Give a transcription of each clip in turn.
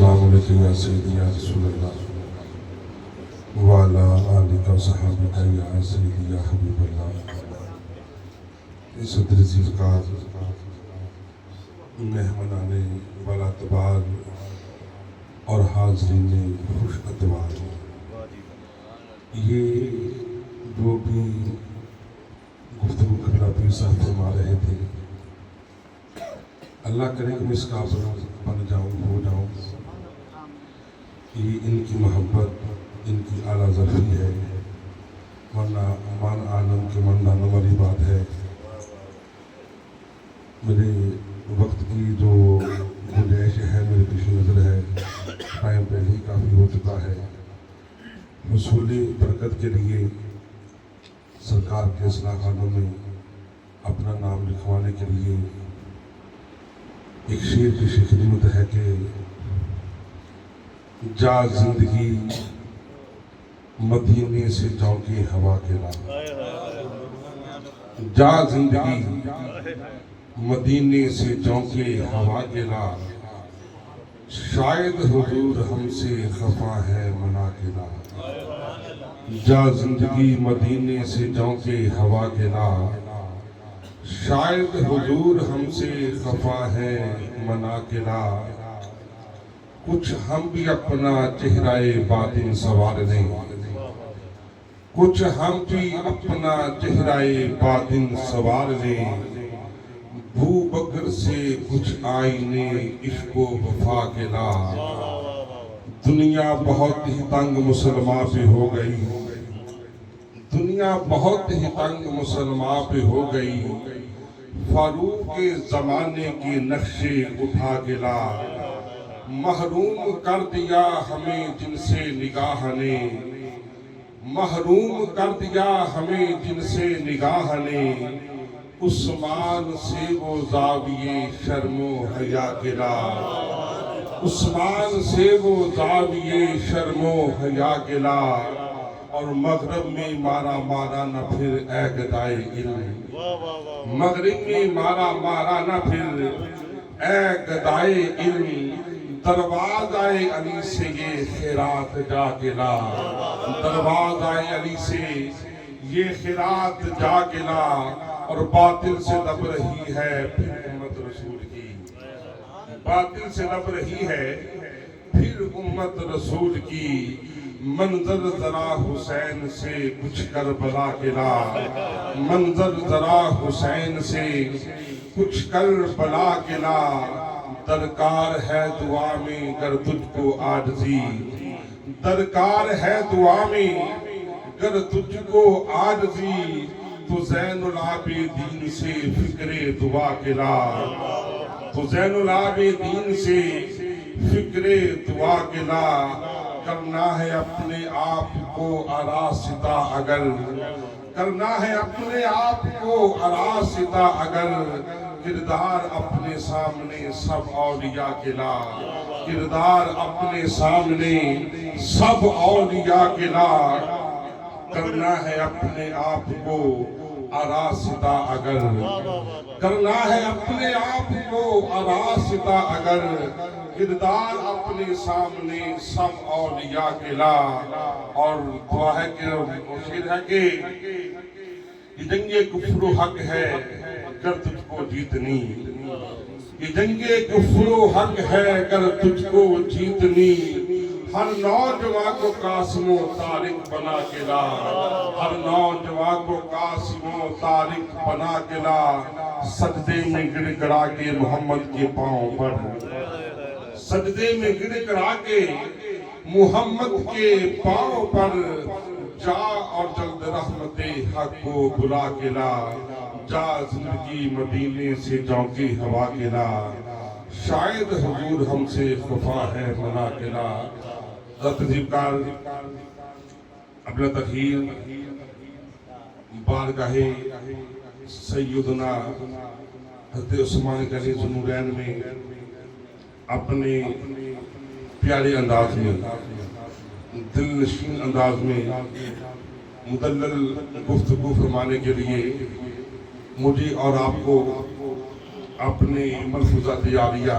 السلام علیکم یا سیدی یا رسول اللہ وعلا آلکہ و صحابکہ یا سیدی یا حبیب اللہ. صدر ذیفقار مہمانان والا تبار اور حاضرین خوش اتوار، یہ جو بھی گفتگو قبلہ پیر صاحب فرما رہے تھے، اللہ کرے کہ میں اس قابل بن جاؤں، ہو جاؤں. یہ ان کی محبت، ان کی اعلیٰ ظرفی ہے، ورنہ مان عالم کے مندانوں والی بات ہے. میرے وقت کی جو گنجائش ہے میرے پیش نظر ہے، ٹائم پہلے ہی کافی ہو چکا ہے. حصول برکت کے لیے سرکار کے اصلاح خانوں میں اپنا نام لکھوانے کے لیے ایک شعر کی خدمت ہے کہ جا زندگی مدینے سے جونکی ہوا کے لا، جا زندگی مدینے سے جونکی ہوا کے لا، شاید حضور ہم سے خفا ہے منا کے لا. جا زندگی مدینے سے جونکی ہوا کے لا، شاید حضور ہم سے خفا ہے منا کے لا. کچھ ہم بھی اپنا چہرہ باطن سوار لیں، کچھ ہم بھی اپنا چہرہ باطن سوار لیں. بھو بکر سے کچھ آئینے عشق و وفا کے لا. دنیا بہت ہی تنگ مسلمان پہ ہو گئی، دنیا بہت ہی تنگ مسلمان پہ ہو گئی. فاروق کے زمانے کے نقشے اٹھا کے لا. محروم کر دیا ہمیں جن سے نگاہ نے، محروم کر دیا ہمیں جن سے نگاہ نے. عثمان سے وہ زاویے شرم و حیا کے لا، عثمان سے وہ زاویے شرم و حیا کے لا. اور مغرب میں مارا مارا نہ پھر اے گدائے علم، مغرب میں مارا مارا نہ پھر اے گدائے علم. دروازہ علی سے یہ خیرات جا کے لا، دروازہ علی سے یہ خیرات جا کے لا. اور باطل سے لب رہی ہے پھر امت رسول کی، باطل سے لب رہی ہے پھر امت رسول کی. منظر ذرا حسین سے کچھ کربلا کے لا، منظر ذرا حسین سے کچھ کربلا کے لا. درکار ہے دعا میں گر تجھ کو عاجزی، درکار ہے دعا میں گر تجھ کو عاجزی. تو زین العابدین سے فکر دعا کے لا، تو زین العابدین سے فکر دعا کے لا. کرنا ہے اپنے آپ کو آراستہ اگر، کرنا ہے اپنے آپ کو آراستہ اگر. کردار اپنے سامنے سب اولیاء کے لا، کردار اپنے سامنے سب اولیاء کے لا. کرنا ہے اپنے آپ کو آراستہ اگر، کرنا ہے اپنے آپ کو آراستہ اگر. کردار اپنے سامنے سب اولیاء کے لا. اور دعا ہے کہ شعر ہے کہ یہ جنگ کفر و حق ہے گر تجھ کو جیتنی، یہ جنگ کفر و حق ہے گر تجھ کو جیتنی. ہر نوجوان کو قاسم و طارق بنا کے لا، ہر نوجوان کو قاسم و طارق بنا کے لا. سجدے میں گڑ گڑا کے محمد کے پاؤں پر، سجدے میں گڑ گڑا کے محمد کے پاؤں پر. جا اور جلد رحمت حق کو بلا کے لا، جا زندگی مدینے سے جونکی ہوا کے لا. شاید حضور ہم سے خفا ہے منا کے لا. تذیبکار اپنا تخیر بارگاہ سیدنا حضرت عثمان غنی ذو النورین میں اپنے پیارے انداز میں، دل نشین انداز میں مدلل گفتگو فرمانے کے لیے مجھے اور آپ کو اپنے ملفوظات یاریہ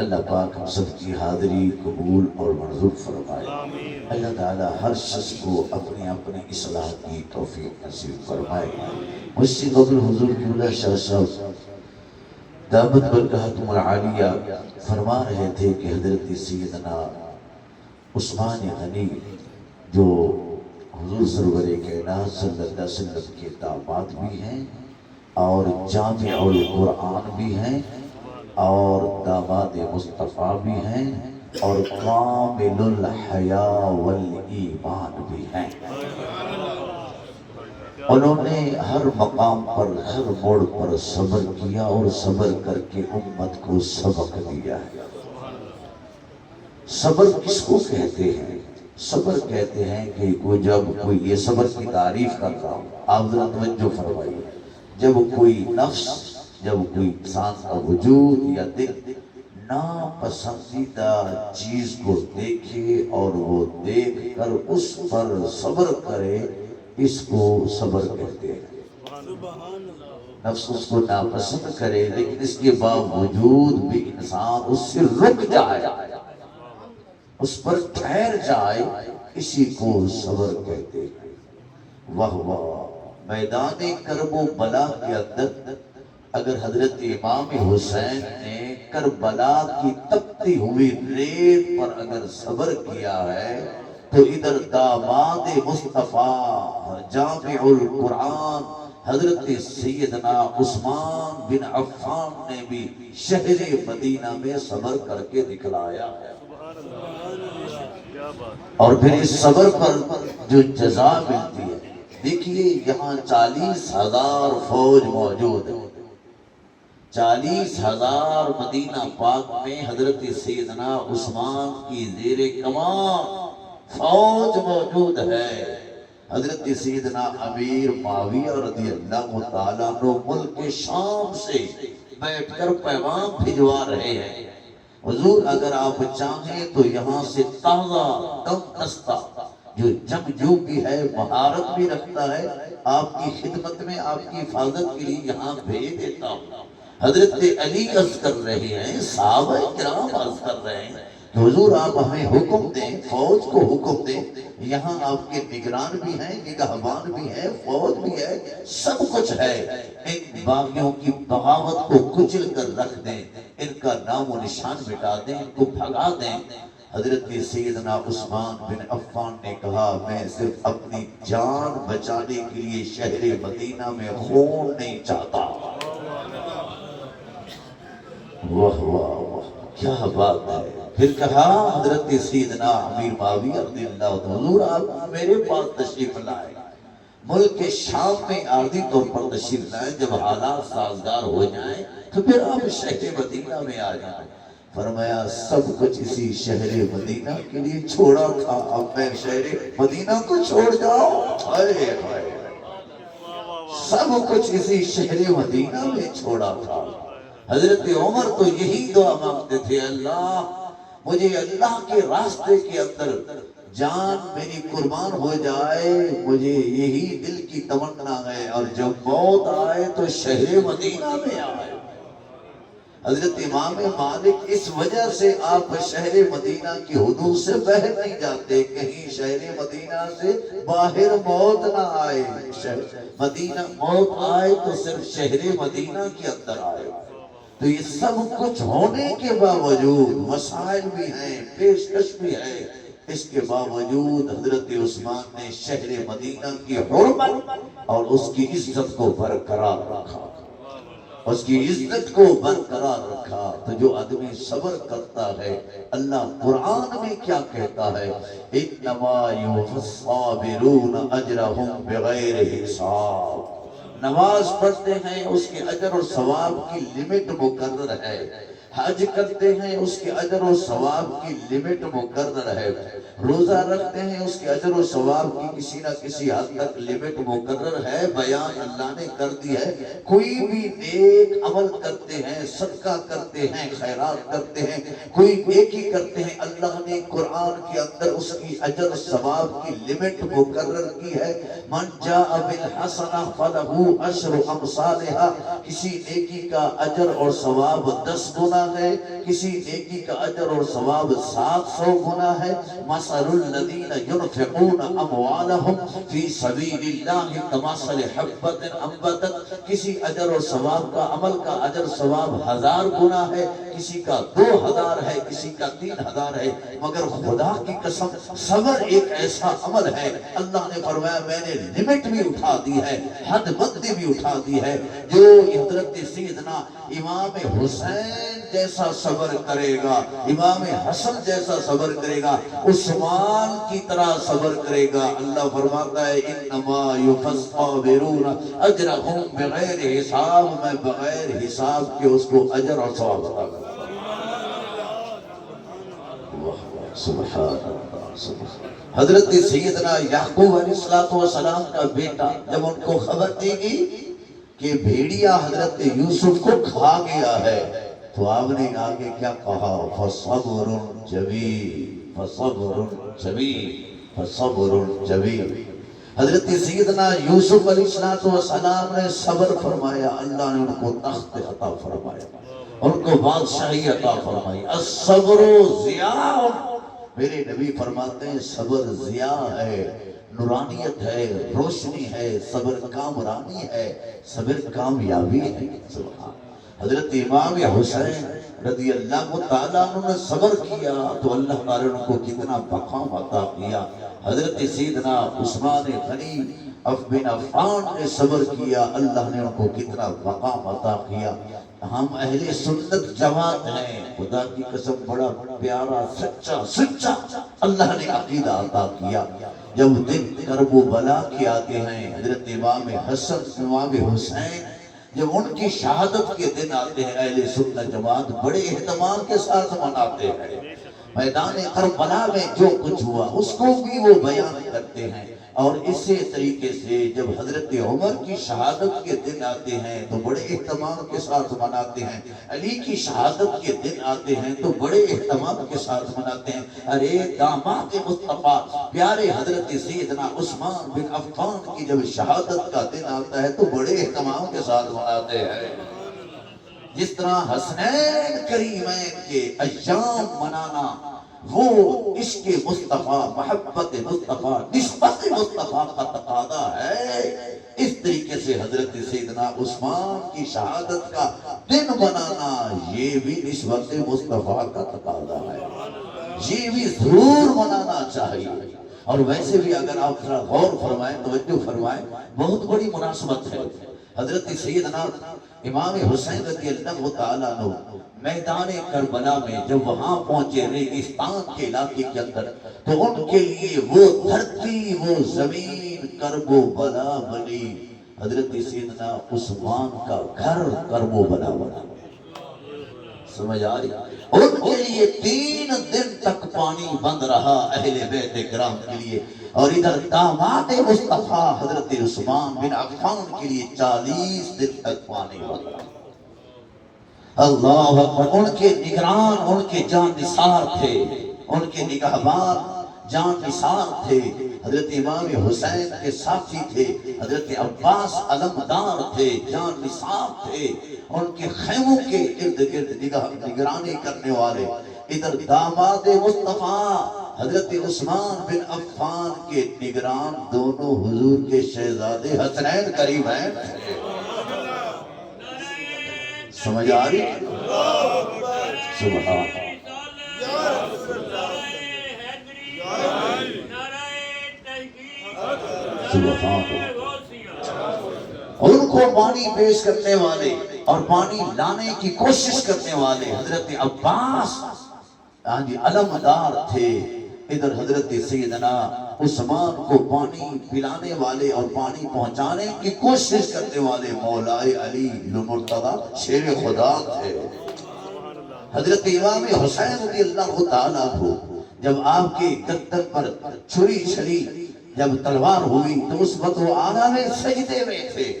اللہ پاک ہم سب کی حاضری قبول اور منظور فرمائے۔ اللہ تعالی ہر شخص کو اپنی اپنی اصلاح کی توفیق نصیب فرمائے۔ مجھ سے قبل حضور قبلہ شاہ صاحب دامت برکاتہم العالیہ فرما رہے تھے کہ حضرت سیدنا عثمان غنی جو حضور سرور کائنات صلی اللہ علیہ وسلم کے داماد بھی ہیں اور جامع القرآن بھی ہیں اور داماد مصطفیٰ بھی ہیں اور کامل الحیاء والایمان بھی ہیں۔ انہوں نے ہر مقام پر ہر موڑ پر صبر کیا اور صبر کر کے امت کو سبق دیا ہے۔ صبر کس کو کہتے ہیں؟ صبر کہتے ہیں کہ جب کوئی یہ صبر کی تعریف کرتا ہوں، آپ ذرا توجہ فرمائیے، جب کوئی نفس، جب کوئی انسان کا وجود یا دل ناپسندیدہ چیز کو دیکھے اور وہ دیکھ کر اس پر صبر کرے، اس کو صبر کہتے ہیں۔ نفس اس کو ناپسند کرے لیکن اس کے باوجود بھی انسان اس سے رک جائے، اس پر ٹھہر جائے، اسی کو صبر کہتے ہیں۔ واہ واہ، میدان کرب و بلا کے اندر اگر حضرت امام حسین نے کربلا کی تپتی ہوئی ریت پر اگر صبر کیا ہے تو ادھر داماد مصطفیٰ جامع القرآن حضرت سیدنا عثمان بن عفان نے بھی شہر مدینہ میں صبر کر کے دکھلایا ہے۔ اور پھر اس صبر پر جو جزا ملتی ہے، دیکھیے یہاں 40,000 فوج موجود ہے، 40,000 مدینہ پاک میں حضرت سیدنا عثمان کی زیر کمان فوج موجود ہے۔ حضرت سیدنا امیر معاویہ رضی اللہ تعالیٰ عنہ ملک شام سے بیٹھ کر پیغام بھجوا رہے ہیں، حضور اگر آپ چاہیں تو یہاں سے تازہ دم دستہ جو جنگجو بھی ہے، مہارت بھی رکھتا ہے، آپ کی خدمت میں آپ کی حفاظت کے لیے یہاں بھیج دیتا ہوں۔ حضرت علی عرض کر رہے ہیں، صحابہ کرام عرض کر رہے ہیں کہ حضور آپ ہمیں حکم دیں، فوج کو حکم دیں، یہاں آپ کے نگران بھی ہیں، نگہبان بھی ہیں، فوج بھی ہے، سب کچھ ہے، ان باغیوں کی بغاوت کو کچل کر رکھ دیں، ان کا نام و نشان مٹا دیں، ان کو بھگا دیں۔ حضرت سیدنا عثمان بن عفان نے کہا میں صرف اپنی جان بچانے کے لیے شہر مدینہ میں خون نہیں چاہتا۔ واہ واہ واہ، کیا بات ہے۔ پھر کہا حضرت سیدنا امیر معاویہ رضی اللہ عنہ، حضور آپ میرے پاس تشریف لائے، ملک شام میں عارضی طور پر تشریف لائے، جب حالات سازگار ہو جائیں تو پھر آپ شہر مدینہ میں آ جائیں۔ فرمایا سب کچھ اسی شہر مدینہ کے لیے چھوڑا تھا، اب میں شہر مدینہ کو چھوڑ جاؤں؟ ہائے ہائے، سب کچھ اسی شہر مدینہ میں چھوڑا تھا۔ حضرت عمر تو یہی دعا مانگتے تھے، اللہ مجھے اللہ کے راستے کے اندر جان میری قربان ہو جائے، مجھے یہی دل کی تمنا ہے، اور جب موت آئے تو شہر مدینہ میں آئے۔ حضرت امام مالک اس وجہ سے آپ شہر مدینہ کی حدود سے باہر نہیں جاتے، کہیں شہر مدینہ سے باہر موت نہ آئے، مدینہ موت آئے تو صرف شہر مدینہ کے اندر آئے۔ تو یہ سب کچھ ہونے کے باوجود مسائل بھی ہیں، پیشکش بھی ہے، اس کے باوجود حضرت عثمان نے شہر مدینہ کی حرمت اور اس کی عزت کو برقرار رکھا، اس کی عزت کو برقرار رکھا۔ تو جو آدمی صبر کرتا ہے، اللہ قرآن میں کیا کہتا ہے، انما یوفی الصابرون اجرہم بغیر حساب۔ نماز پڑھتے ہیں اس کے اجر و ثواب کی لمٹ مقرر ہے، حج کرتے ہیں اس کے اجر و ثواب کی لمٹ مقرر ہے، روزہ رکھتے ہیں اس کے اجر و ثواب کی کسی نہ کسی حد تک لمٹ مقرر ہے، بیان اللہ نے کر دی ہے۔ کوئی بھی نیک عمل کرتے ہیں، صدقہ کرتے ہیں، خیرات کرتے ہیں، کوئی نیکی کرتے ہیں، اللہ نے قرآن قرآن کے اندر اس کی اجر ثواب کی لمٹ مقرر کی ہے. من جاء بالحسنہ فلہ عشر امثالھا. کسی نیکی کا اجر اور ثواب 10 گنا ہے, کسی نیکی کا اجر اور ثواب 700 گنا ہے. مثل الذین ينفقون اموالهم فی سبیل اللہ کمثل حبۃ انبتت. کسی اجر اور ثواب کا عمل کا اجر ثواب 1000 گنا ہے, کسی کا 2000 ہے, کسی کا 3000 ہے. مگر خدا کی قسم صبر ایک ایسا عمل ہے, اللہ نے فرمایا میں نے لمٹ بھی اٹھا دی ہے, حد بندی بھی اٹھا دی ہے. جو حضرت سیدنا امام حسین جیسا صبر کرے گا, امام حسن جیسا صبر کرے گا, عثمان کی طرح صبر کرے گا, اللہ فرماتا ہے انما یوفی الصابرون اجرهم بغیر حساب. میں بغیر حساب کے اس کو اجر اور ثواب عطا کروں. سبحان اللہ, سبحان. حضرت سیدنا یعقوب علیہ السلام کا بیٹا جب ان کو خبر دی گئی کہ بھیڑیا حضرت یوسف کو کھا گیا ہے, تو آپ نے آگے کیا کہا؟ فصبر جمیل, فصبر جمیل, فصبر جمیل. حضرت سیدنا یوسف علیہ السلام نے صبر فرمایا, اللہ نے ان کو تخت عطا فرمایا, ان کو بادشاہی عطا فرمائی. الصبر ضیاء. میرے نبی فرماتے ہیں صبر ضیاء ہے, نورانیت ہے, روشنی ہے, صبر کامرانی ہے, صبر کامیابی ہے. سبحان. حضرت امام حسین رضی اللہ تعالیٰ عنہ نے صبر کیا تو اللہ تعالیٰ نے کو کتنا مقام عطا کیا. حضرت سیدنا عثمان غنی بن عفان نے صبر کیا, اللہ نے ان کو کتنا مقام عطا کیا. ہم اہل سنت جماعت ہیں, خدا کی قسم بڑا پیارا سچا اللہ نے عقیدہ عطا کیا. جب دن کرب و بلا کے آتے ہیں, حضرت امام حسن امام حسین جب ان کی شہادت کے دن آتے ہیں, اہل سنت جماعت بڑے اہتمام کے ساتھ مناتے ہیں. میدان کربلا میں جو کچھ ہوا اس کو بھی وہ بیان کرتے ہیں. اور اسی طریقے سے جب حضرت عمر کی شہادت کے دن آتے ہیں تو بڑے اہتمام کے ساتھ مناتے ہیں. علی کی شہادت کے دن آتے ہیں تو بڑے اہتمام کے ساتھ مناتے ہیں. ارے داماد مصطفیٰ پیارے حضرت سیدنا عثمان بن عفان کی جب شہادت کا دن آتا ہے تو بڑے اہتمام کے ساتھ مناتے ہیں. جس طرح حسنین کریمین کے ایام منانا وہ عشق مصطفیٰ, محبت مصطفیٰ, نسبت مصطفیٰ کا تقاضا ہے, اس طریقے سے حضرت سیدنا عثمان کی شہادت کا دن منانا یہ بھی نسبت مصطفیٰ کا تقاضا ہے, یہ بھی ضرور منانا چاہیے. اور ویسے بھی اگر آپ ذرا غور فرمائیں, توجہ فرمائیں, بہت بڑی مناسبت ہے. حضرت سیدنا امام حسین رضی اللہ تعالیٰ عنہ میدان کربلا میں جب وہاں پہنچے ریگستان کے علاقے کے اندر, تو ان کے لیے وہ دھرتی وہ زمین کرب و بلا بنی. حضرت سیدنا عثمان کا گھر کرب و بلا بنا. سمجھ آ رہی؟ ان کے لیے 3 دن تک پانی بند رہا اہل بیت کرام کے لیے, اور ادھر داماد مصطفیٰ حضرت عثمان بن عفان کے لیے 40 دن تک پانی بند رہا. اللہ اکبر. ان کے نگران ان کے جان نثار تھے, ان کے نگہبان جان نثار تھے. حضرت امام حسین کے ساتھی تھے, حضرت عباس علمدار تھے, جان نثار تھے, ان کے خیموں کے ارد گرد نگرانی کرنے والے. ادھر داماد مصطفیٰ حضرت عثمان بن عفان کے نگران دونوں حضور کے شہزادے حسنین کریمین تھے. سمجھ آ رہی؟ سبحان اور ان کو پانی پیش کرنے والے اور پانی لانے کی کوشش کرنے والے حضرت عباس علمدار تھے. ادھر حضرت سیدنا عثمان کو پانی پلانے والے اور پانی پہنچانے کی کوشش کرنے والے مولائے علی المرتضی شیر خدا تھے. حضرت امام حسین رضی اللہ تعالیٰ کو جب آپ کے گردن پر چھری چلی, جب تلوار ہوئی تو اس وقت وہ عالم سجدے میں تھے.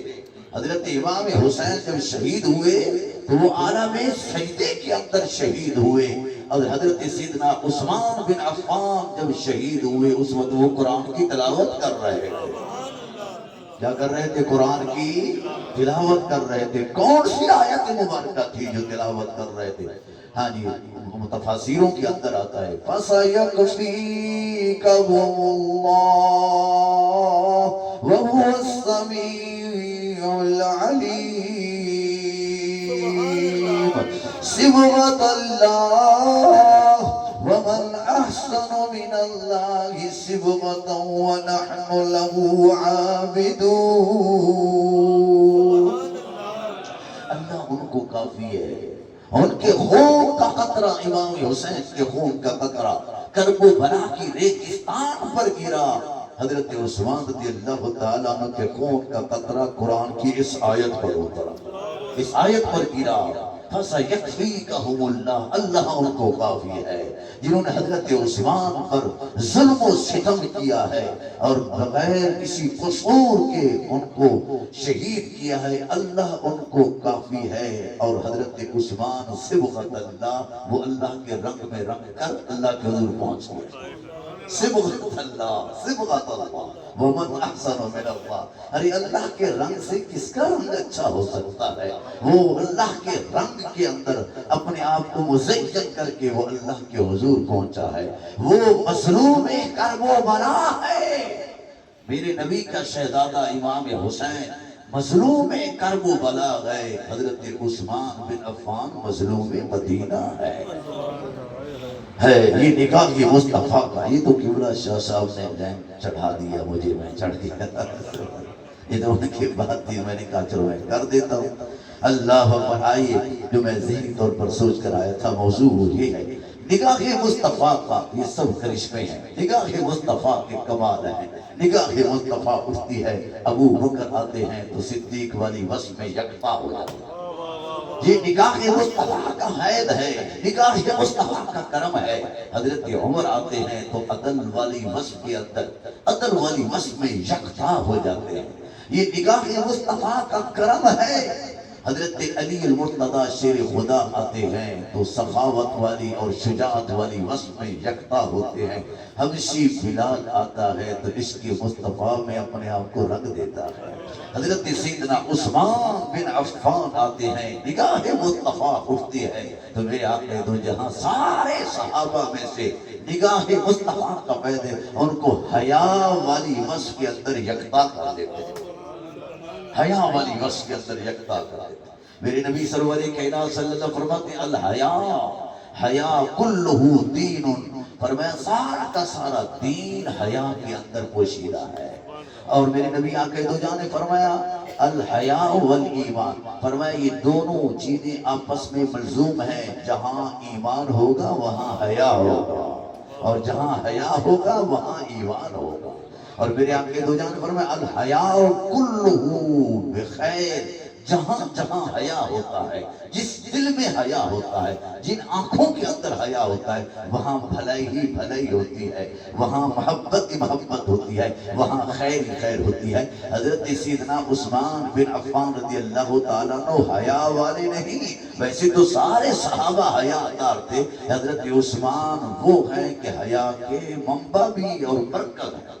حضرت امام حسین جب شہید ہوئے تو وہ عالم سجدے کے اندر شہید ہوئے. اور حضرت سیدنا عثمان بن عفان جب شہید ہوئے اس وقت وہ قرآن کی تلاوت کر رہے تھے. کیا کر رہے تھے؟ قرآن کی تلاوت کر رہے تھے. کون سی آیت مبارکہ تھی جو تلاوت کر رہے تھے؟ ہاں جی، تفاسیروں کے اندر آتا ہے فَسَيَكْفِيكَهُمُ اللَّهُ وَهُوَ السَّمِيعُ الْعَلِيمُ صِبْغَةَ اللَّهِ وَمَنْ أَحْسَنُ مِنَ اللَّهِ صِبْغَةً وَنَحْنُ لَهُ عَابِدُونَ. اللہ ان کو کافی ہے. ان کے خون کا قطرہ، امام حسین کے خون کا قطرہ کرب و بلا کی ریگستان پر گرا. حضرت عثمان رضی اللہ تعالیٰ عنہ کے خون کا قطرہ قرآن کی اس آیت پر اترا، اس آیت پر گرا. فَسَيَكْفِيكَهُمُ اللَّهُ، اللہ ان کو کافی ہے. جنہوں نے حضرت عثمان پر ظلم و ستم کیا ہے اور بغیر کسی قصور کے ان کو شہید کیا ہے، اللہ ان کو کافی ہے. اور حضرت عثمان صبغۃ اللہ، وہ اللہ کے رنگ میں رنگ کر اللہ کے حضور پہنچ گئے. صبغۃ اللہ، صبغۃ اللہ، ومن احسن من اللہ. ارے اللہ کے رنگ سے کس کا رنگ اچھا ہو سکتا ہے؟ وہ اللہ کے رنگ کے اندر اپنے آپ کو مزین کر کے وہ اللہ کے حضور پہنچا ہے. وہ مظلوم کرب و بلا ہے. میرے نبی کا شہزادہ امام حسین مظلوم کرب و بلا گئے. حضرت عثمان بن عفان مظلوم مدینہ ہے. یہ نکاح کی مصطفیٰ کا. یہ تو قبلہ شاہ صاحب نے لینڈ چڑھا دیا مجھے، میں چڑھ گیا. یہ تو ان کی بات تھی، میں نے کہا چلو میں کر دیتا ہوں. اللہ اکبر. آئیے جو میں ذہنی طور پر سوچ کر آیا تھا، موضوع یہ ہے نگاہ مصطفیٰ کا. یہ سب کرشمے ہیں، نگاہ مصطفیٰ کے کمال ہیں. نگاہ مصطفیٰ اٹھتی ہے، ابو بکر آتے ہیں تو صدیق والی وصف میں یکتا ہو جاتے ہیں. یہ نگاہ مصطفیٰ کا حید ہے، نگاہ مصطفیٰ کا کرم ہے. حضرت عمر آتے ہیں تو عدل والی وصف کے اندر، عدل والی وصف میں یکتا ہو جاتے ہیں. یہ نگاہ مصطفیٰ کا کرم ہے. حضرت علی المرتضیٰ شیر خدا آتے ہیں تو سخاوت والی اور شجاعت والی وصف میں یکتا ہوتے ہیں. حبشی بلال آتا ہے تو عشق مصطفیٰ میں اپنے آپ کو رنگ دیتا ہے. حضرت سیدنا عثمان بن عفان آتے ہیں، نگاہ مصطفیٰ اٹھتی ہے تو میرے آقا دو جہاں سارے صحابہ میں سے نگاہ مصطفیٰ کا قید ہے، ان کو حیا والی وصف کے اندر یکتا کر دیتے ہیں. حیا والی وصف کے اندر یکتا کر دیتے ہیں. میرے نبی سرور کائنات صلی اللہ علیہ وسلم فرماتے ہیں الحیا حیا کلہ دین. فرمایا سارا کا سارا دین حیا کے اندر پوشیدہ ہے. اور میرے نبی آقا دو جان نے فرمایا الحیا والایمان. فرمایا یہ دونوں چیزیں آپس میں ملزوم ہیں. جہاں ایمان ہوگا وہاں حیا ہوگا، اور جہاں حیا ہوگا وہاں ایمان ہوگا. اور میرے آقا دو جان نے فرمایا الحیا کلہ بخیر. جہاں جہاں حیا ہوتا ہے، جس دل میں حیا ہوتا ہے، جن آنکھوں کے اندر حیا ہوتا ہے، وہاں بھلائی ہی بھلائی ہوتی ہے، وہاں محبت ہی محبت ہوتی ہے، وہاں خیر ہی خیر ہوتی ہے. حضرت سیدنا عثمان بن عفان رضی اللہ تعالیٰ عنہ حیا والے نہیں، ویسے تو سارے صحابہ حیا دار تھے. حضرت عثمان وہ ہیں کہ حیا کے منبع بھی اور برکت ہے،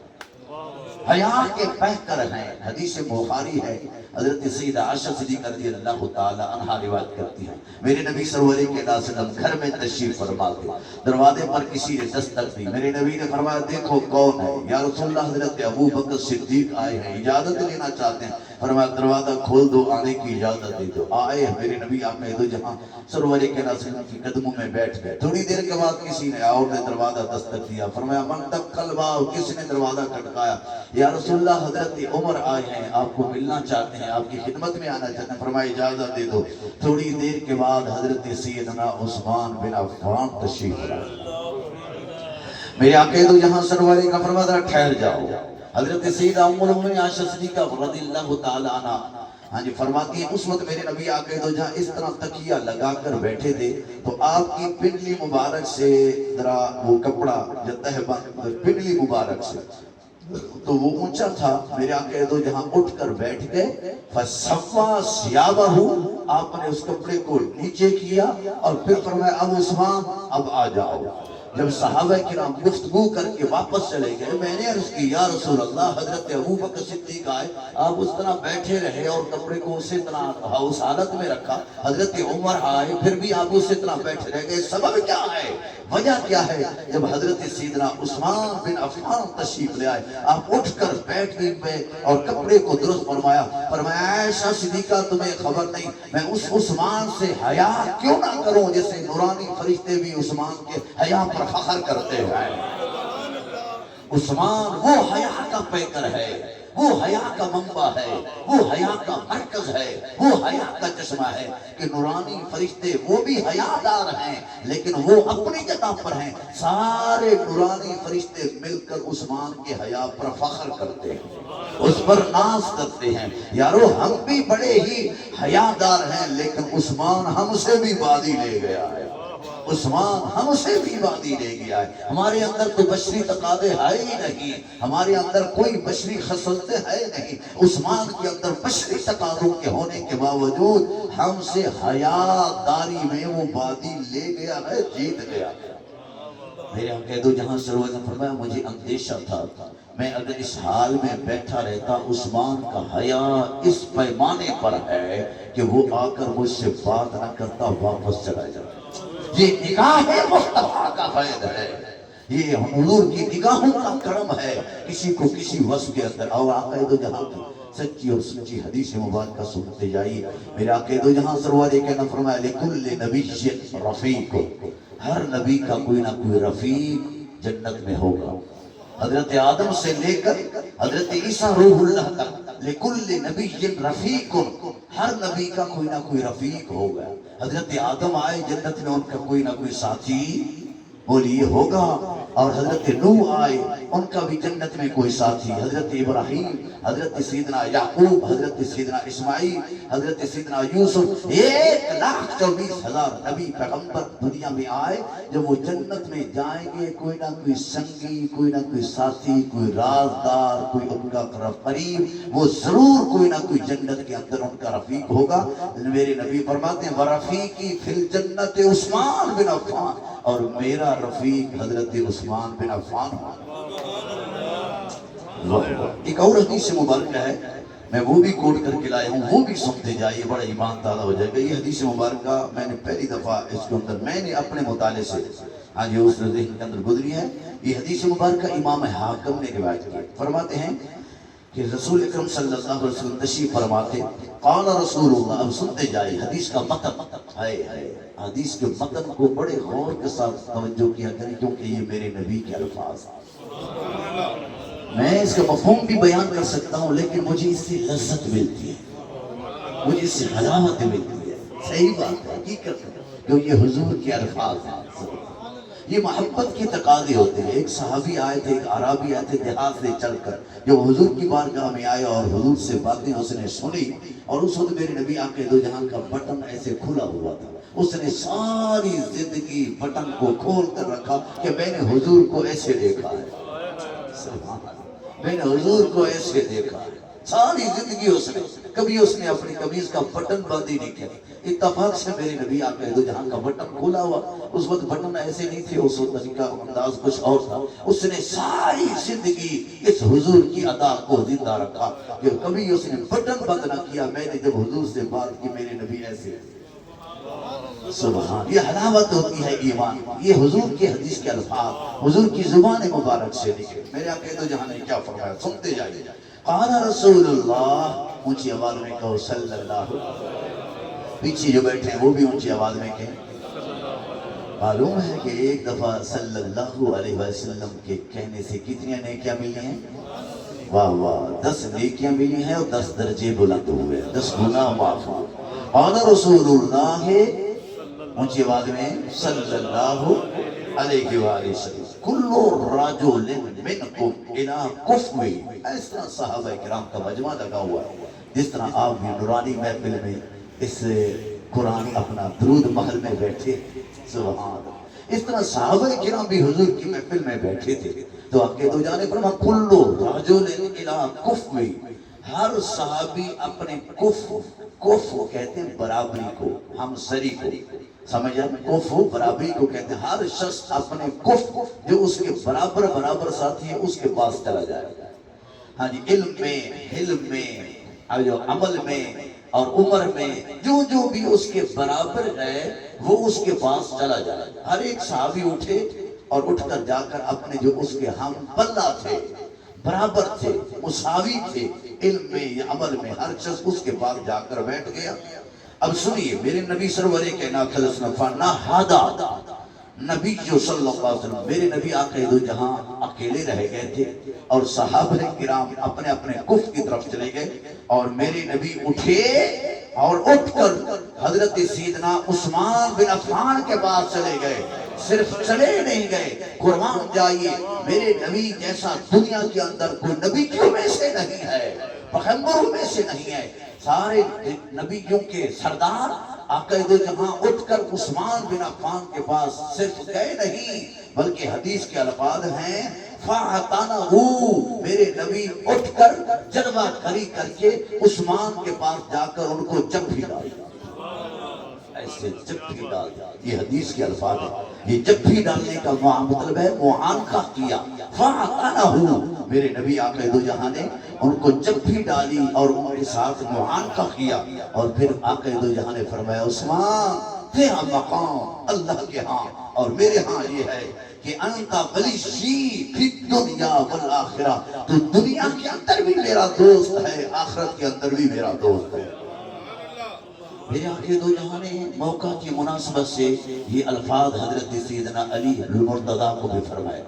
حیا کے پیکر ہیں. حدیث بخاری ہے، حضرت سیدہ عائشہ صدیقہ رضی اللہ تعالی عنہا روایت کرتی ہیں میرے نبی صلی اللہ علیہ وسلم گھر میں تشریف فرما تھے. دروازے پر کسی نے دستک دی. میرے نبی نے فرمایا دیکھو کون ہے؟ یا رسول اللہ حضرت ابو بکر صدیق آئے ہیں، اجازت لینا چاہتے ہیں. فرمایا دروازہ کھول دو، آنے کی اجازت دے دو. آئے میرے نبی آپ نے دو جہاں سرور کائنات کے قدموں میں بیٹھ گئے. تھوڑی دیر کے بعد کسی نے اور نے دروازہ دستک دیا. فرمایا من دقل باب، کس نے دروازہ کھٹکایا؟ یا رسول اللہ حضرت عمر آئے ہیں، آپ کو ملنا چاہتے ہیں، آپ کی خدمت میں آنا چاہتے ہیں. فرمایا اجازت دے دو. تھوڑی دیر کے بعد حضرت سیدنا عثمان بن عفان تشریف لائے. میرے آقا دو جہاں سرور کا فرمایا ٹھہر جاؤ. حضرت سیدہ ام المؤمنین عائشہ صدیقہ رضی اللہ تعالی عنہا ہاں جی فرماتی ہیں اس وقت میرے نبی آقا دو جہاں اس طرح تکیہ لگا کر بیٹھے تھے تو آپ کی پنڈلی مبارک سے ذرا وہ کپڑا یا تہبند پنڈلی مبارک سے تو وہ اونچا تھا، میرے آقا دو جہاں اٹھ کر بیٹھ گئے، فَسَوَّا ثِيَابَهُ، آپ نے اس کپڑے کو نیچے کیا اور پھر فرمایا اب عثمان اب آ جاؤ۔ جب صحابہ کرام گفتگو کر کے واپس چلے گئے، میں نے عرض کی یا رسول اللہ، حضرت ابوبکر صدیق آئے، آپ اس طرح بیٹھے رہے اور کپڑے کو اسی طرح اس حالت میں رکھا، حضرت عمر آئے پھر بھی آپ اسی طرح بیٹھے رہ گئے، سبب کیا ہے، وجہ کیا ہے؟ جب حضرت سیدنا عثمان بن عفان تشریف لے آئے، آپ اٹھ کر بیٹھ گئے اور کپڑے کو درست فرمایا، فرمایا عائشہ صدیقہ تمہیں خبر نہیں میں اس عثمان سے حیا کیوں نہ کروں جیسے نورانی فرشتے بھی عثمان کے حیا پر فخر کرتے ہیں۔ عثمان وہ حیا کا پیکر ہے، وہ حیا کا منبع ہے، وہ حیا کا مرکز ہے، وہ حیا کا چشمہ ہے کہ نورانی فرشتے وہ بھی حیادار ہیں لیکن وہ اپنی جگہ پر ہیں، سارے نورانی فرشتے مل کر عثمان کے حیا پر فخر کرتے ہیں، اس پر ناز کرتے ہیں۔ یارو ہم بھی بڑے ہی حیادار ہیں لیکن عثمان ہم سے بھی بازی لے گیا ہے، عثمان ہم سے بھی وعدی لے گیا ہے، ہمارے اندر کوئی بشری تقاضے ہے ہی نہیں، ہمارے اندر کوئی بشری خصلتیں ہے نہیں، عثمان کے اندر بشری تقاضوں کے ہونے کے باوجود ہم سے حیاداری میں وہ وعدی لے گیا ہے، جیت گیا ہے۔ میرے آقا دو جہاں سرور نے فرمایا مجھے اندیشہ تھا میں اگر اس حال میں بیٹھا رہتا عثمان کا حیا اس پیمانے پر ہے کہ وہ آ کر مجھ سے بات نہ کرتا واپس چلا جاتا۔ یہ نگاہ مصطفیٰ کا فیض ہے، یہ حضور کی نگاہوں کا کرم ہے، کسی کو کسی وصف کے اندر۔ اور آقا دو جہاں کی سچی اور سچی حدیث مبارکہ سنتے جائیے، میرے آقا دو جہاں سرور ایک نے فرمایا لِكُلِّ نَبِيٍّ رَفِيقٌ، ہر نبی کا کوئی نہ کوئی رفیق جنت میں ہوگا، حضرت آدم سے لے کر حضرت عیسیٰ روح اللہ تک، لِكُلِّ نَبِيٍّ رَفِيقٌ، ہر نبی کا کوئی نہ کوئی رفیق ہوگا۔ حضرت آدم آئے جنت میں ان کا کوئی نہ کوئی ساتھی بولیے ہوگا، اور حضرت نوح آئے ان کا بھی جنت میں کوئی ساتھی، حضرت ابراہیم، حضرت سیدنا یعقوب، حضرت سیدنا اسماعیل، حضرت سیدنا یوسف، 1,24,000 نبی پیغمبر دنیا میں آئے، جب وہ جنت میں جائیں گے کوئی نہ کوئی سنگی، کوئی نہ کوئی ساتھی، کوئی رازدار، کوئی ان کا قریب، وہ ضرور کوئی نہ کوئی جنت کے اندر ان کا رفیق ہوگا۔ میرے نبی فرماتے ہیں وَرَفِيقِي فِي الْجَنَّةِ عثمان بن عفان، اور میرا رفیق حضرت عثمان بن عفان۔ ایک اور حدیث مبارکہ ہے، میں وہ بھی کوٹ کر کے لایا ہوں، وہ بھی سنتے جائیے، بڑا ایمان تازہ ہو جائے گا۔ یہ حدیث مبارکہ میں نے پہلی دفعہ اس کے اندر میں نے اپنے مطالعے سے آج اس ذہن کے اندر گزری ہے۔ یہ حدیث مبارکہ امام حاکم نے روایت کی، فرماتے ہیں کہ رسول اکرم صلی اللہ علیہ وسلم تشریف فرماتے، قال رسول اللہ، اب سنتے جائے حدیث کا متن ہے، حدیث کے متن کو بڑے غور کے ساتھ توجہ کیا کریں کیونکہ یہ میرے نبی کے الفاظ ہیں، میں اس کا مفہوم بھی بیان کر سکتا ہوں لیکن مجھے اس سے لذت ملتی ہے، مجھے اس سے حلاوت ملتی ہے، صحیح بات ہے، حقیقت ہے، جو یہ حضور کے الفاظ ہیں، یہ محبت کی تقاضے ہوتے ہیں۔ ایک صحابی آئے تھے، ایک عربی آئے تھے دیہات سے چل کر، جو حضور کی بارگاہ میں آئے اور حضور سے باتیں اس نے سنی، اور اس وقت میرے نبی آقا دو جہاں کا بٹن ایسے کھلا ہوا تھا، اس نے ساری زندگی بٹن کو کھول کر رکھا کہ میں نے حضور کو ایسے دیکھا ہے، میں نے حضور کو ایسے دیکھا ہے، ساری زندگی اس نے کبھی اس نے اپنی قمیض کا بٹن بند ہی نہیں کیا۔ اتفاق سے میرے نبی آقا دو جہاں کا بٹن کھولا ہوا، اس وقت بٹن ایسے نہیں تھے، اس وقت طریقہ انداز کچھ اور تھا، اس نے ساری زندگی اس حضور کی ادا کو زندہ رکھا کہ کبھی اس نے بٹن بند نہ کیا۔ میں نے جب حضور سے بات کی میرے نبی ایسے، سبحان، یہ حلاوت ہوتی ہے ایمان، یہ حضور کے حدیث کے الفاظ حضور کی زبان مبارک سے لکھے۔ میرے آقا دو جہاں نے کیا فرمایا، سنتے جائیے، قال رسول اللہ، اونچی آواز میں کہو صلی اللہ، پیچھے جو بیٹھے ہیں وہ بھی اونچی آواز میں کہیں۔ معلوم ہے کہ ایک دفعہ صلی اللہ علیہ وسلم کے کہنے سے کتنی نیکیاں ملی ہیں؟ واہ واہ، 10 نیکیاں ملی ہیں اور 10 درجے بلند ہوئے، 10 گناہ معاف ہوئے۔ قال رسول اللہ، اونچی آواز میں صلی اللہ علیہ وآلہ وسلم، کلو رجل منکم الی کفو، اس طرح صحابہ کرام کا مجمع لگا ہوا ہے، جس طرح آپ بھی نورانی محفل میں اس قرآن اپنا درود محل میں بیٹھے، سبحان، اس طرح صحابہ کرام بھی حضور کی محفل میں بیٹھے تھے، تو عقید و جانے فرما کلو رجل الی کفوی، ہر صحابی اپنے کف کہتے ہیں برابری کو، ہمسری کو، سمجھا؟ کف برابری کو کہتے ہیں، ہر شخص اپنے کف جو اس کے برابر ساتھی ہے اس کے پاس چلا جائے. ہاں جی، علم میں، حلم میں، عمل میں اور عمر میں جو بھی اس کے برابر ہے وہ اس کے پاس چلا جائے. ہر ایک صحابی اٹھے اور اٹھ کر جا کر اپنے جو اس کے ہم پلہ تھے، برابر تھے، مساوی تھے، علم میں یا عمل میں، ہر شخص اس کے پاس جا کر بیٹھ گیا. اب سنیے، میرے نبی سرور کائنات صلی اللہ علیہ وسلم فانا ہادا، نبی جو صلی اللہ علیہ وسلم، میرے نبی آقا دو جہاں اکیلے رہ گئے تھے اور صحابہ کرام اپنے اپنے کف کی طرف چلے گئے، اور میرے نبی اٹھے اور اٹھ کر حضرت سیدنا عثمان بن عفان کے پاس چلے گئے. صرف چلے نہیں گئے، قربان جائیے، میرے نبی جیسا دنیا کے اندر کوئی نبیوں میں سے نہیں ہے، پیغمبروں میں سے نہیں ہے. سارے نبیوں کے سردار آقا دو جہاں اٹھ کر عثمان بن عفان کے پاس صرف گئے نہیں، بلکہ حدیث کے الفاظ ہیں فَعَتَنَهُ، میرے نبی اٹھ کر جلوہ کری کر کے عثمان کے پاس جا کر ان کو جپھی ڈال، ایسے جپھی ڈال. یہ حدیث کے الفاظ ہیں. یہ جپھی ڈالنے کا مطلب ہے معانقہ کیا. فَعَتَنَهُ، میرے نبی آقا دو جہاں نے ان کو جپھی ڈالی اور ان کے ساتھ معانقہ کیا. اور پھر آقا دو جہاں نے فرمایا عثمان تیرا مقام اللہ کے ہاں اور میرے ہاں یہ ہے کہ انتا ولی فی الدنیا والآخرہ، تو دنیا کے اندر بھی میرا دوست ہے، آخرت کے اندر بھی میرا دوست ہے. میرے آقا دو جہاں نے موقع کی مناسبت سے یہ الفاظ حضرت سیدنا علی المرتضیٰ کو بھی فرمائے.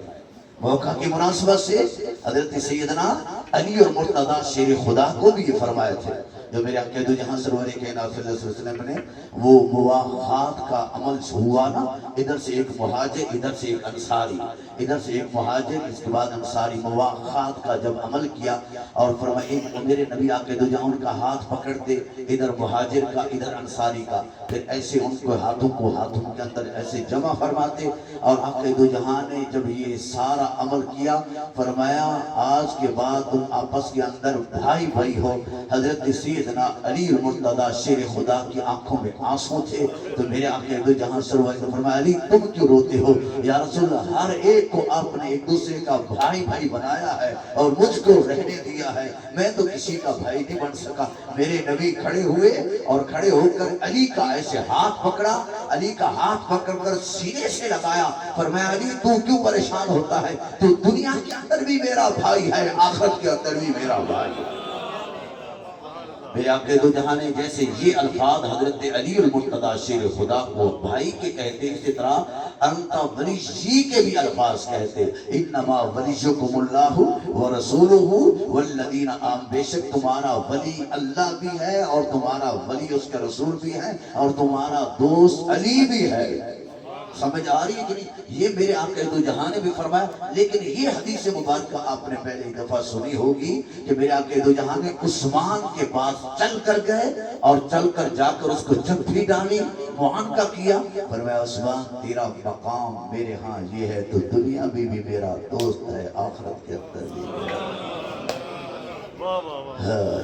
موقع کی مناسبت سے حضرت سیدنا علی اور مرتضیٰ شیر خدا کو بھی یہ فرمائے تھے. جو میرے آقا دو جہاں سرور کائنات صلی اللہ علیہ وسلم نے وہ مواخات کا عمل ہوا نا، ادھر سے ایک مہاجر، ادھر سے ایک انصاری، ادھر سے ایک مہاجر، اس کے بعد انصاری، مواخات کا جب عمل کیا اور فرمایا میرے نبی آقا دو جہاں ان کا ہاتھ پکڑتے، ادھر مہاجر کا ادھر انصاری کا، پھر ایسے ان کو ہاتھوں کے اندر ایسے جمع فرماتے. اور آقا دو جہاں نے جب یہ سارا عمل کیا فرمایا آج کے بعد تم آپس کے اندر بھائی بھائی ہو. حضرت سیدنا علی المرتضیٰ شیر خدا کی آنکھوں میں آنسو تھے. تو میرے آقا دو جہاں سرور نے فرمایا علی تم کیوں روتے ہو؟ یا رسول اللہ ہر ایک کو آپ نے ایک دوسرے کا بھائی بھائی بنایا ہے اور مجھ کو رہنے دیا ہے، میں تو کسی کا بھائی نہیں بن سکا. میرے نبی کھڑے ہوئے اور کھڑے ہو کر علی کا ایسے ہاتھ پکڑا، علی کا ہاتھ پکڑ کر سینے سے لگایا. فرمایا علی تو کیوں پریشان ہوتا ہے؟ تو دنیا کے اندر بھی میرا بھائی ہے، آخرت کے اندر بھی میرا بھائی ہے. میرے آقا دو جہاں نے جیسے یہ الفاظ حضرت علی المرتضیٰ شیر خدا کو بھائی کے کہتے، اسی طرح انتا ولی جی کے بھی الفاظ کہتے. انما ولیکم اللہ ورسولہ والذین آمنوا، بے شک تمہارا ولی اللہ بھی ہے اور تمہارا ولی اس کا رسول بھی ہے اور تمہارا دوست علی بھی ہے. سمجھ آ رہی ہے کہ نہیں؟ یہ میرے آقا دو جہاں نے بھی فرمایا. لیکن یہ حدیث مبارکہ آپ نے پہلے ایک دفعہ سنی ہوگی کہ میرے آقا دو جہاں نے عثمان کے پاس چل کر گئے اور چل کر جا کر اس کو جپھی ڈالی، معانقہ کیا. فرمایا عثمان تیرا مقام میرے ہاں یہ ہے، تو دنیا میں بھی میرا دوست ہے، آخرت کے اندر بھی میرا.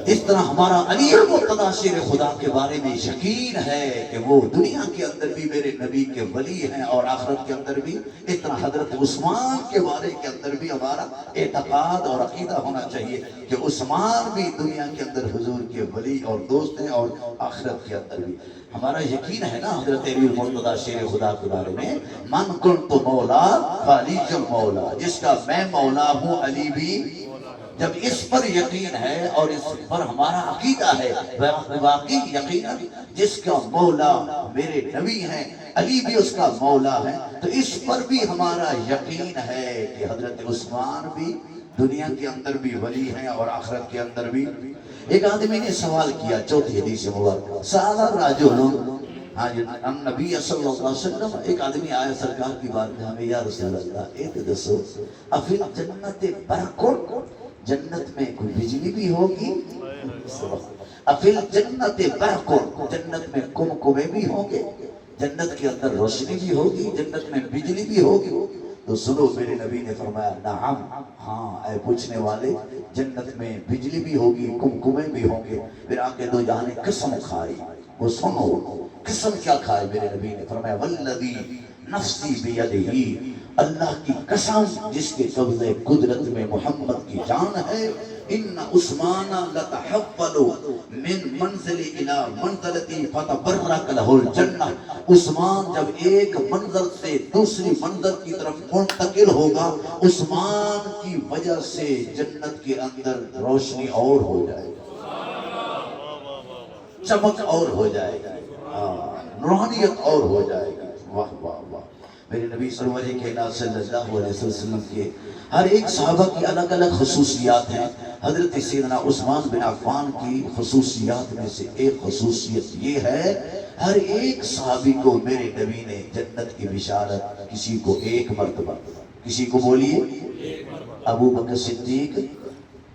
اس طرح ہمارا علی المرتضیٰ شیر خدا کے بارے میں یقین ہے کہ وہ دنیا کے اندر بھی میرے نبی کے ولی ہیں اور آخرت کے اندر بھی. اس طرح حضرت عثمان کے بارے کے اندر بھی ہمارا اعتقاد اور عقیدہ ہونا چاہیے کہ عثمان بھی دنیا کے اندر حضور کے ولی اور دوست ہیں اور آخرت کے اندر بھی. ہمارا یقین ہے نا حضرت علی المرتضیٰ شیر خدا کے بارے میں، من کنت مولا فعلی مولا، جس کا میں مولا ہوں علی بھی. جب اس پر یقین ہے اور اس پر ہمارا عقیدہ ہے، واقعی یقینا جس کا مولا میرے نبی ہیں، علی بھی اس کا مولا ہے، تو اس پر بھی ہمارا یقین ہے کہ حضرت عثمان بھی دنیا کے اندر بھی ولی ہیں اور آخرت کے اندر بھی. ایک آدمی نے سوال کیا، چوتھی حدیث مبارکہ، سأل الرجل نبی صلی اللہ علیہ وسلم، ایک آدمی آیا سرکار کی بات میں ہمیں، یا رسول اللہ ایک دسو افی جنت برقن، جنت میں کوئی بجلی بھی ہوگی؟ افی جنت برقن، جنت میں کمکمے بھی ہوں گے، جنت کے اندر روشنی بھی ہوگی، جنت میں بجلی بھی ہوگی. تو سنو میرے نبی نے فرمایا نعم، ہاں اے پوچھنے والے، جنت میں بجلی بھی ہوگی، کمکمے بھی ہوں گے۔ پھر آقا دو جہاں نے قسم کھائی، وہ سنو قسم کیا کھائے میرے نبی نے فرمایا والذی نفسی بیدہی، اللہ کی قسم جس کے قبضے قدرت میں محمد کی جان ہے، ان عثمان لتحول من منزل الى منزلتی فتبرک لہ الجنہ، عثمان جب ایک منزل سے دوسری منزل کی طرف منتقل ہوگا، عثمان کی وجہ سے جنت کے اندر روشنی اور ہو جائے گی، چمک اور ہو جائے گی، نورانیت اور ہو جائے گی۔ واہ واہ واہ، میرے نبی سرور کائنات صلی اللہ علیہ وسلم کے ہر ایک صحابہ کی الگ الگ خصوصیات ہیں۔ حضرت سیدنا عثمان بن عفان کی خصوصیات میں سے ایک خصوصیت یہ ہے، ہر ایک صحابی کو میرے نبی نے جنت کی بشارت، کسی کو ایک مرتبہ، کسی کو بولیے ابو بکر صدیق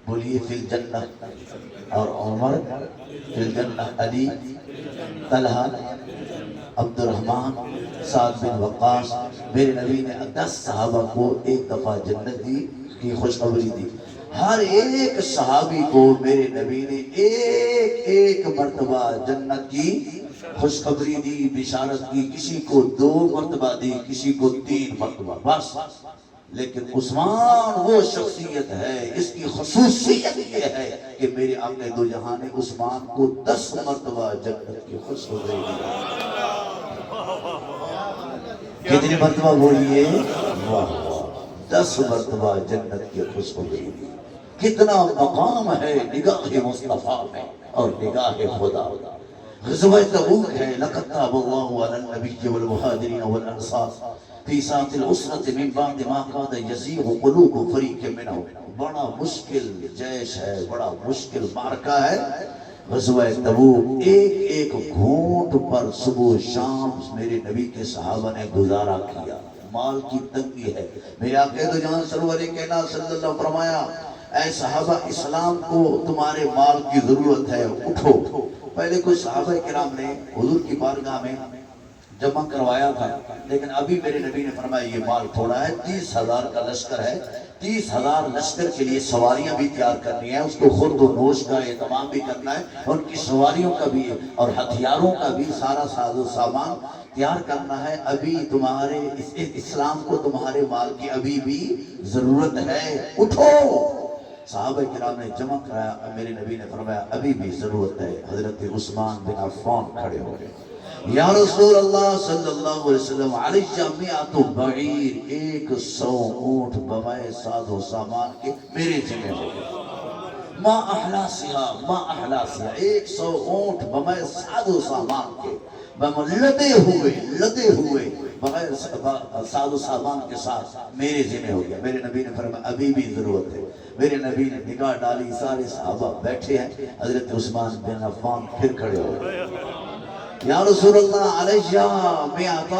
بولیے فی الجنہ، اور عمر فی الجنہ، علی، طلحہ، عبد الرحمن، سعد بن وقاص، میرے نبی نے 10 صحابہ کو ایک دفعہ جنت کی خوشخبری دی۔ ہر ایک صحابی کو میرے نبی نے ایک ایک مرتبہ جنت کی خوشخبری دی، بشارت کی، کسی کو 2 مرتبہ دی، کسی کو 3 مرتبہ، بس۔ لیکن عثمان وہ شخصیت ہے، اس کی خصوصیت یہ ہے کہ میرے آقا دو جہاں نے عثمان کو 10 مرتبہ جنت کی خوشخبری دی۔ کتنی مرتبہ بولیے؟ واہ واہ، 10 مرتبہ جنت کی خوشخبری دی۔ کتنا مقام ہے نگاہ مصطفیٰ میں اور نگاہ خدا۔ غزوہ تبوک ہے، لقد تاب اللہ علی النبی والمہاجرین والانصار فی ساعۃ العسرۃ من بعد ما کاد یزیغ قلوب فریق منہم، بڑا مشکل جیش ہے، بڑا مشکل معرکہ ہے غزوہ تبوک۔ ایک ایک گھونٹ پر صبح و شام میرے نبی کے صحابہ نے گزارا کیا، مال کی تنگی ہے۔ میرے آقا دو جہاں سرور کائنات صلی اللہ علیہ وسلم فرمایا اے صحابہ اسلام کو تمہارے مال کی ضرورت ہے، اٹھو۔ پہلے کچھ صحابہ کرام نے حضور کی بارگاہ میں جمع کروایا تھا، لیکن ابھی میرے نبی نے فرمایا یہ مال تھوڑا ہے، 30,000 کا لشکر ہے، 30,000 لشکر کے لیے سواریاں بھی تیار کرنی ہے، اس کو خورد و نوش کا اہتمام بھی کرنا ہے، ان کی سواریوں کا بھی اور ہتھیاروں کا بھی سارا ساز و سامان تیار کرنا ہے۔ ابھی تمہارے اسلام کو تمہارے مال کی ابھی بھی ضرورت ہے، اٹھو۔ صحابہ کرام نے جمع کرایا، میرے نبی نے فرمایا ابھی بھی ضرورت ہے۔ حضرت عثمان بن عفان کھڑے ہو گئے، یا رسول اللہ صلی اللہ علیہ وسلم علیہ مئات بعیر، 100 اونٹ بمائے ساز و سامان کے میرے ذمہ ہو گئے۔ ما احلاسیہ 100 اونٹ بمائے ساز و سامان کے، لدے ہوئے بغیر ساز و سامان کے ساتھ میرے ذمہ ہو گیا۔ میرے نبی نے فرمایا ابھی بھی ضرورت ہے۔ میرے نبی نے نگاہ ڈالی، سارے صحابہ بیٹھے ہیں، حضرت عثمان بن عفان پھر کھڑے ہو گئے، یا رسول اللہ علیہ مئات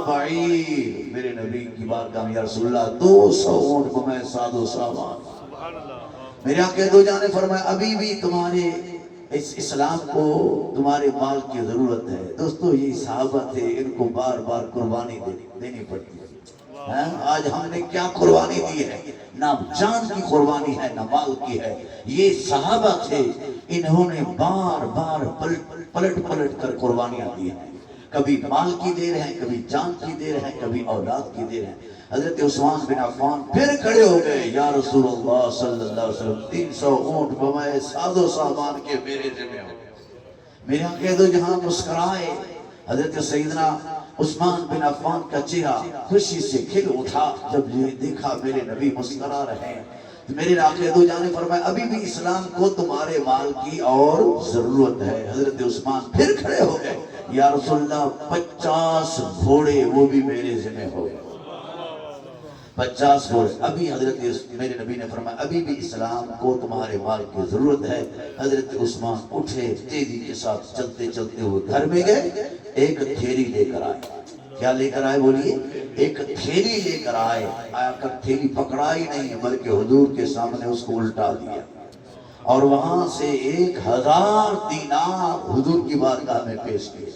بعیر، میرے نبی کی بارگاہ میں یا رسول اللہ 200 اونٹ کو میں ساز و سامان۔ میرے آقا دو جہاں نے فرمایا ابھی بھی تمہارے اس اسلام کو تمہارے مال کی ضرورت ہے۔ دوستو یہ صحابہ تھے، ان کو بار بار قربانی دینی پڑتی ہے۔ آج ہم نے کیا قربانی دی ہے؟ نہ جان کی قربانی ہے، نہ مال کی ہے۔ یہ صحابہ تھے، انہوں نے بار بار پلٹ کر قربانیاں دی ہیں، کبھی مال کی دے رہے ہیں، کبھی جان کی دے رہے ہیں، کبھی اولاد کی دے رہے ہیں۔ حضرت عثمان بن عفان پھر کھڑے ہو گئے، یا رسول اللہ صلی اللہ علیہ وسلم 300 اونٹ بمائے ساز و سامان کے میرے ذمہ ہو گئے۔ میرے آقا دو جہاں مسکرائے، حضرت سیدنا عثمان بن عفان کا چہرہ خوشی سے کھل اٹھا جب یہ دیکھا میرے نبی مسکرا رہے ہیں۔ میرے آقا دو جہاں نے فرمایا ابھی بھی اسلام کو تمہارے مال کی اور ضرورت ہے۔ حضرت عثمان پھر کھڑے ہو گئے، یا رسول اللہ 50 گھوڑے وہ بھی میرے ذمہ ہو گئے، 50 گھوڑے۔ ابھی حضرت میرے نبی نے فرمایا ابھی بھی اسلام کو تمہارے مال کی ضرورت ہے۔ حضرت عثمان اٹھے، تیزی کے ساتھ چلتے چلتے ہوئے گھر میں گئے، ایک تھیلی لے کر آئے۔ کیا لے کر آئے بولیے؟ ایک تھیلی لے کر آئے۔ آیا کر تھیلی پکڑا ہی نہیں بلکہ حضور کے سامنے اس کو الٹا دیا، اور وہاں سے 1000 دینار حضور کی بارگاہ میں پیش کیے۔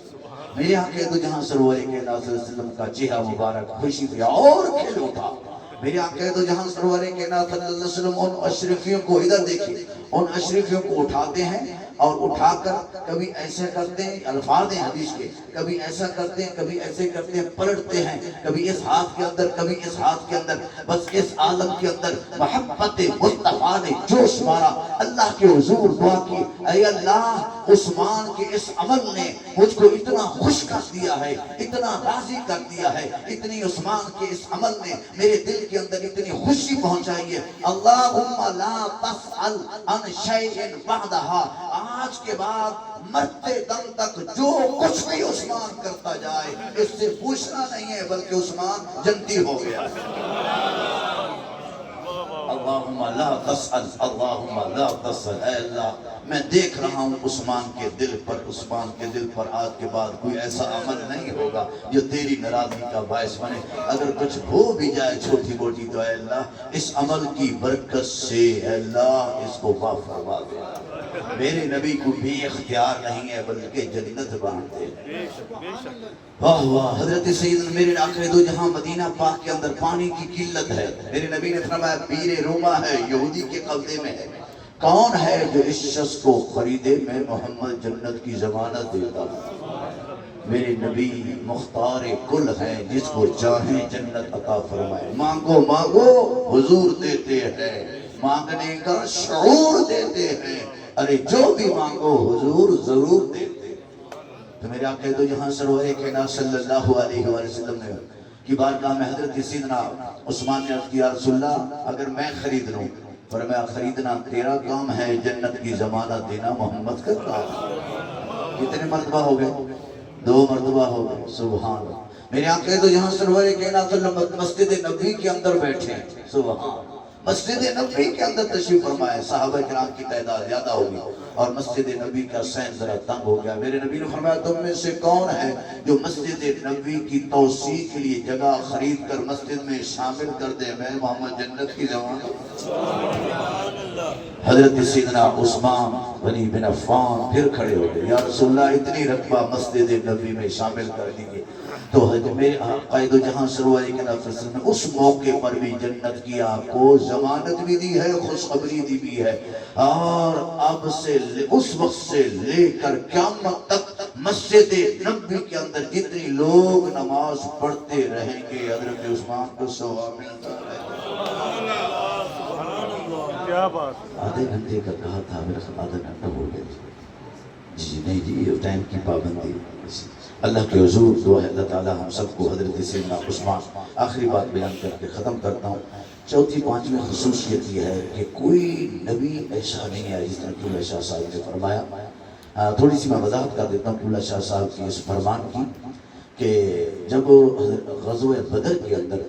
میرے آقا دو جہاں سرور کائنات صلی اللہ علیہ وسلم کا چہرہ مبارک خوشی پہ اور کھل اٹھا. میرے آقا دو جہاں سرور کائنات صلی اللہ علیہ وسلم ان اشرفیوں کو ادھر دیکھیں، ان اشرفیوں کو اٹھاتے ہیں اور اٹھا کر کبھی ایسے کرتے ہیں، الفاظ ہیں حدیث کے، کبھی ایسا کرتے ہیں، کبھی ایسے کرتے ہیں، پلٹتے ہیں، کبھی اس ہاتھ کے اندر، کبھی اس ہاتھ کے اندر. بس اس عالم کے اندر محبت مصطفیٰ نے جوش مارا. اللہ کے حضور دعا کی، اے اللہ عثمان کے اس عمل نے مجھ کو اتنا خوش کر دیا ہے، اتنا راضی کر دیا ہے، اتنی عثمان کے اس عمل نے میرے دل کے اندر اتنی خوشی پہنچائی ہے. اللہم لا تسأل عن شیء بعدہا، آج کے بعد مرتے دم تک جو کچھ بھی عثمان کرتا جائے اس سے پوچھنا نہیں ہے، بلکہ عثمان جنتی ہو گیا. اللہم لا تسأل، اللہم لا تسأل. اے اللہ میں دیکھ رہا ہوں عثمان کے دل پر آج کے بعد کوئی ایسا عمل نہیں ہوگا جو تیری ناراضگی کا باعث بنے. اگر کچھ ہو بھی جائے چھوٹی موٹی تو اے اللہ اس عمل کی برکت سے اے اللہ اس کو معاف فرما دے. میرے نبی کو بھی اختیار نہیں ہے بلکہ جنت بانٹ دے. واہ واہ. حضرت سیدنا میرے آقا دو جہاں مدینہ پاک کے اندر پانی کی قلت ہے. میرے نبی نے فرمایا بیر روما ہے، یہودی کے قبضے میں ہے، کون ہے جو اس شخص کو خریدے؟ میں محمد جنت کی ضمانت دیتا ہوں. میرے نبی مختار کل ہیں، جس کو چاہیں جنت عطا فرمائے. مانگو مانگو حضور دیتے ہیں، مانگنے کا شعور دیتے ہیں. ارے جو بھی مانگو حضور ضرور دیتے. تو میرے آقا دو جہاں سرور کائنات صلی اللہ علیہ وسلم نے کی بارگاہ میں حضرت سیدنا عثمان نے عرض کیا رسول اللہ اگر میں خرید لوں. فرمایا خریدنا تیرا کام ہے، جنت کی ضمانت دینا محمد کا کام. کتنے مرتبہ ہو گئے؟ 2 مرتبہ ہو گئے. سبحان اللہ. میرے آقا دو جہاں سرور کائنات صلی اللہ علیہ وسلم مسجد نبوی کے اندر بیٹھے ہیں. سبحان. مسجد نبی کے اندر تشریف فرمائے. صحابہ کرام کی تعداد زیادہ ہوگی اور مسجد نبی کا سین ذرا تنگ ہو گیا. میرے نبی نے فرمایا تم میں سے کون ہے جو مسجد نبی کی توسیع کے لیے جگہ خرید کر مسجد میں شامل کر دے؟ میں محمد جنت کی ضمانت. حضرت سیدنا عثمان غنی بن عفان پھر کھڑے ہو گئے. یا رسول اللہ اتنی رقبہ مسجد نبی میں شامل کر دیجئے. تو میرے آقا دو جہاں سرور کائنات نے اس موقع پر بھی جنت کی آپ کو ضمانت بھی دی ہے، خوشخبری دی بھی ہے. اور اب سے اس وقت سے لے کر قیامت تک مسجد نبوی کے اندر جتنی لوگ نماز پڑھتے رہیں گے حضرت عثمان کو ثواب ملتا ہے. آدھے گھنٹے کا کہا تھا، میرا خیال آدھا گھنٹہ ہو گیا. جی نہیں جی یہ ٹائم کی پابندی. اللہ کے حضور دعا ہے اللہ تعالی ہم سب کو حضرت سیدنا عثمان. آخری بات بیان کر کے ختم کرتا ہوں. چوتھی پانچویں خصوصیت یہ ہے کہ کوئی نبی ایسا نہیں ہے جس طرح قبلہ شاہ صاحب نے فرمایا. تھوڑی سی میں وضاحت کر دیتا ہوں قبلہ شاہ صاحب کی اس فرمان کی کہ جب غزوہ بدر کے اندر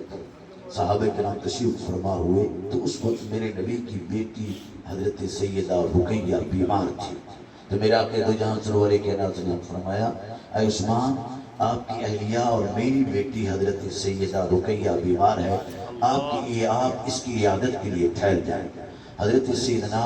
صحابہ کرام تشریف فرما ہوئے تو اس وقت میرے نبی کی بیٹی حضرت سیدہ رقیہ بیمار تھی. تو میرے آقا دو جہاں سرور کائنات نے فرمایا اے عثمان آپ کی اہلیہ اور میری بیٹی حضرت سیدہ رقیہ بیمار ہے، آپ اس کی عیادت کے لیے ٹھہر جائیں. حضرت سیدنا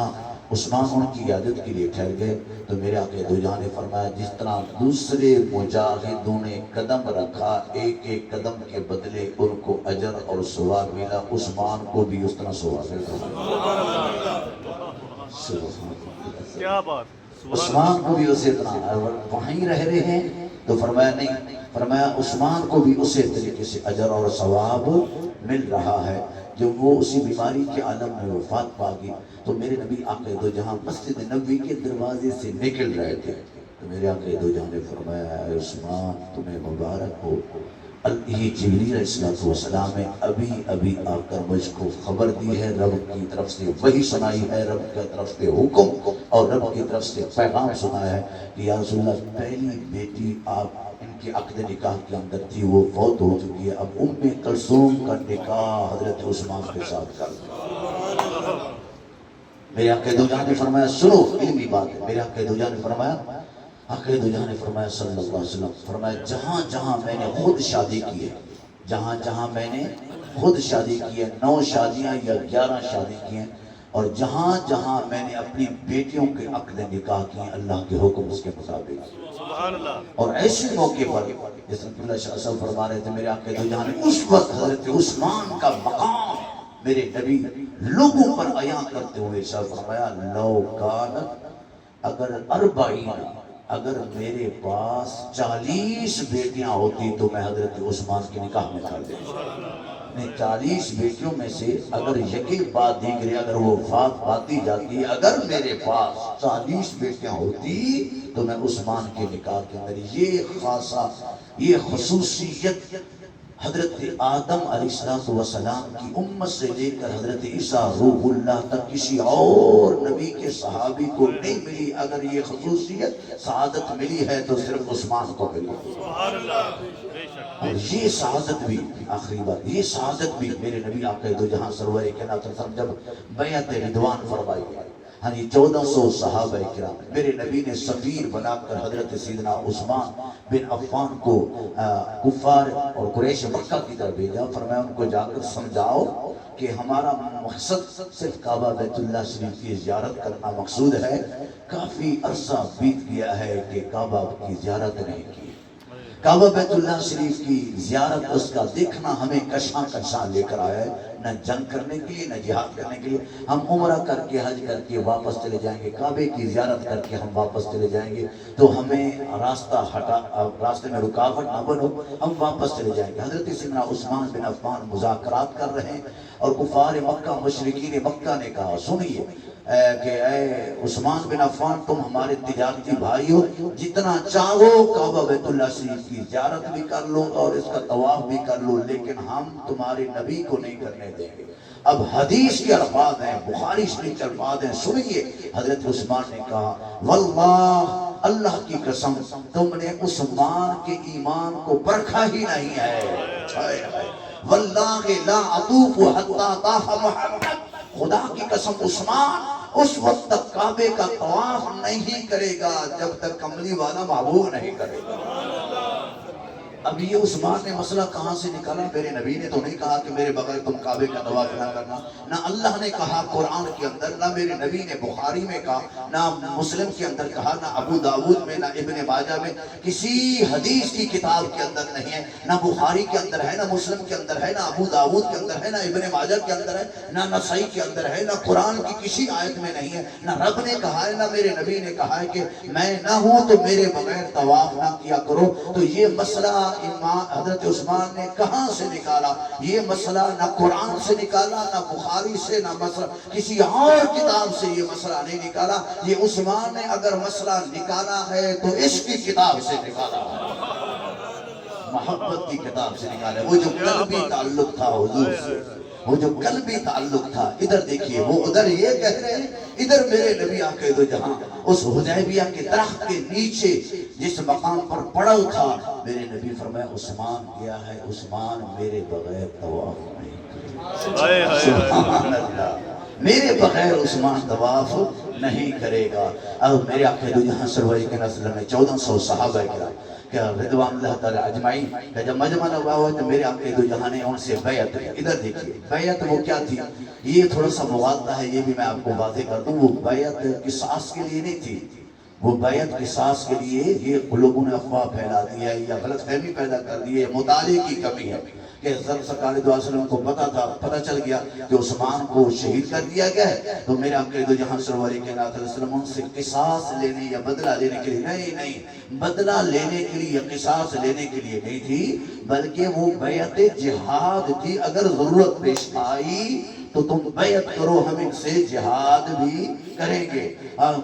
عثمان ان کی عیادت کے لیے ٹھہر گئے. تو میرے آقا دو جہاں نے فرمایا جس طرح دوسرے مجاہدوں نے قدم رکھا ایک ایک قدم کے بدلے ان کو اجر اور ثواب ملا، عثمان کو بھی اس طرح ثواب ملا. کیا بات. عثمان کو بھی اسی طرح وہیں رہ رہے ہیں تو فرمایا نہیں، فرمایا عثمان کو بھی اسی طریقے سے اجر اور ثواب مل رہا ہے. جب وہ اسی بیماری کے عالم میں وفات پا گئی تو میرے نبی آقا دو جہاں مسجد نبوی کے دروازے سے نکل رہے تھے. تو میرے آقا دو جہاں نے فرمایا اے عثمان تمہیں مبارک ہو، یہ جبریل علیہ السلام نے ابھی آ کر مجھ کو خبر دی ہے، رب کی طرف سے وحی سنائی ہے، رب کی طرف سے حکم اور رب کی طرف سے پیغام سنایا ہے کہ یا رسول اللہ پہلی بیٹی آپ ان کے عقد نکاح کے اندر تھی وہ فوت ہو چکی ہے، اب ام کلثوم کا نکاح حضرت عثمان کے ساتھ کر دو. میرے آقا دو جہاں نے فرمایا سنو علمی بات ہے. میرے آقا دو جہاں نے فرمایا آقا دو جہاں نے فرمایا صلی اللہ علیہ وسلم فرمایا جہاں جہاں میں نے خود شادی کی ہے، جہاں جہاں میں نے خود شادی کی ہے، 9 شادیاں یا 11 شادی کی ہیں، اور جہاں جہاں میں نے اپنی بیٹیوں کے عقد نکاح کی اللہ کے حکم اس کے مطابق. سبحان اللہ. اور ایسے موقع پر جس اللہ شاہ صاحب فرما رہے تھے میرے آقا دو جہاں نے اس وقت حضرت عثمان کا مقام میرے نبی لوگوں پر عیاں کرتے ہوئے ارشاد فرمایا لو کانت اگر 40 اگر میرے پاس 40 بیٹیاں ہوتی تو میں حضرت عثمان کے نکاح میں کر دیتا. 40 بیٹیوں میں سے اگر یکی بات دیگرے اگر وہ وفات پاتی جاتی اگر میرے پاس 40 بیٹیاں ہوتی تو میں عثمان کے نکاح کے اندر یہ خاصہ یہ خصوصیت حضرت آدم علیہ السلام کی امت سے لے کر حضرت عیسیٰ روح اللہ تک کسی اور نبی کے صحابی کو نہیں ملی. اگر یہ خصوصیت سعادت ملی ہے تو صرف عثمان کو ملی. سبحان اللہ. بے شک. اور یہ سعادت بھی آخری بات یہ سعادت بھی میرے نبی آقا دو جہاں سرور کائنات جب بیعت رضوان فرمائی ہاں جی 1400 صحابہ کرام میرے نبی نے سفیر بنا کر حضرت سیدنا عثمان بن عفان کو کفار اور قریش مکہ کی طرف بھیجا. فرمایا ان کو جا کر سمجھاؤ کہ ہمارا مقصد صرف کعبہ بیت اللہ شریف کی زیارت کرنا مقصود ہے. کافی عرصہ بیت گیا ہے کہ کعبہ کی زیارت نہیں کی. کعبہ بیت اللہ شریف کی زیارت اس کا دیکھنا ہمیں کشاں کشاں لے کر آیا ہے. نہ جنگ کرنے کے لیے نہ جہاد کرنے کے لیے. ہم عمرہ کر کے حج کر کے واپس چلے جائیں گے کعبے کی زیارت کر کے ہم واپس چلے جائیں گے تو ہمیں راستے میں رکاوٹ نہ بنو ہم واپس چلے جائیں گے. حضرت سیدنا عثمان بن عفان مذاکرات کر رہے ہیں اور کفار مکہ مشرکین مکہ نے کہا سنیے کہ اے عثمان بن عفان تم ہمارے تجارتی بھائی ہو جتنا چاہو کعبہ بیت اللہ شریف کی زیارت بھی کر لو اور اس کا طواف بھی کر لو لیکن ہم تمہارے نبی کو نہیں کرنے دیں گے. اب حدیث کے الفاظ ہیں بخاری شریف کے الفاظ ہیں سنیے. حضرت عثمان نے کہا واللہ اللہ کی قسم تم نے عثمان کے ایمان کو پرکھا ہی نہیں ہے. واللہ لا اطوف حتی طاف محمد. خدا کی قسم عثمان اس وقت تک کعبے کا طواف نہیں کرے گا جب تک کملی والا محبوب نہیں کرے گا. اب یہ عثمان نے مسئلہ کہاں سے نکالا؟ میرے نبی نے تو نہیں کہا کہ میرے بغیر تم کعبے کا طواف نہ کرنا. نہ اللہ نے کہا قرآن کے اندر نہ میرے نبی نے بخاری میں کہا نہ مسلم کے اندر کہا نہ ابو داود میں نہ ابن ماجہ میں کسی حدیث کی کتاب کے اندر نہیں ہے. نہ بخاری کے اندر ہے نہ مسلم کے اندر ہے نہ ابو داود کے اندر ہے نہ ابن ماجہ کے اندر ہے نہ نسائی کے اندر ہے نہ قرآن کی کسی آیت میں نہیں ہے. نہ رب نے کہا ہے نہ میرے نبی نے کہا ہے کہ میں نہ ہوں تو میرے بغیر طواف نہ کیا کرو. تو یہ مسئلہ حضرت عثمان نے کہاں سے نکالا؟ یہ مسئلہ نہ قرآن سے نکالا نہ بخاری سے نہ مسئلہ کسی اور کتاب سے یہ مسئلہ نہیں نکالا. یہ عثمان نے اگر مسئلہ نکالا ہے تو عشق کی کتاب سے نکالا محبت کی کتاب سے نکالا. وہ جو قلبی تعلق تھا حضور سے وہ جو قلبی تعلق تھا. ادھر دیکھیے وہ ادھر یہ کہہ رہے ہیں ادھر میرے نبی آقا دو جہاں اس حدیبیہ کے درخت کے نیچے جس مقام پر پڑا تھا میرے نبی فرمایا عثمان کیا ہے عثمان میرے بغیر طواف نہیں کرے گا. سبحان اللہ میرے بغیر عثمان طواف نہیں کرے گا. اب میرے آقا دو جہاں سرور کائنات میں 1400 صحابہ کرام کیا رضوان اللہ تعالی اجمعین جب مجمع ہوا ہوا تو میرے آقا دو جہاں نے ان سے بیعت کی. ادھر دیکھیے بیعت وہ کیا تھی یہ تھوڑا سا موازنہ ہے یہ بھی میں آپ کو واضح کر دوں. وہ بیعت قصاص کے لیے نہیں تھی. وہ بیعت قصاص کے لیے یہ لوگوں نے افواہ پھیلا دی ہے یا غلط فہمی پیدا کر دی ہے. مطالعے کی کمی ہے کہ سرکار دو وسلم کو پتہ چل گیا کہ عثمان کو شہید کر دیا گیا ہے تو میرے آقا دو جہاں سرور کائنات علیہ وسلم ان سے قصاص لینے یا بدلہ لینے کے لیے نہیں بدلہ لینے کے لیے یا قصاص لینے کے لیے نہیں تھی بلکہ وہ بیعت جہاد تھی. اگر ضرورت پیش آئی تو تم بیعت کرو ہم ان سے جہاد بھی کریں گے.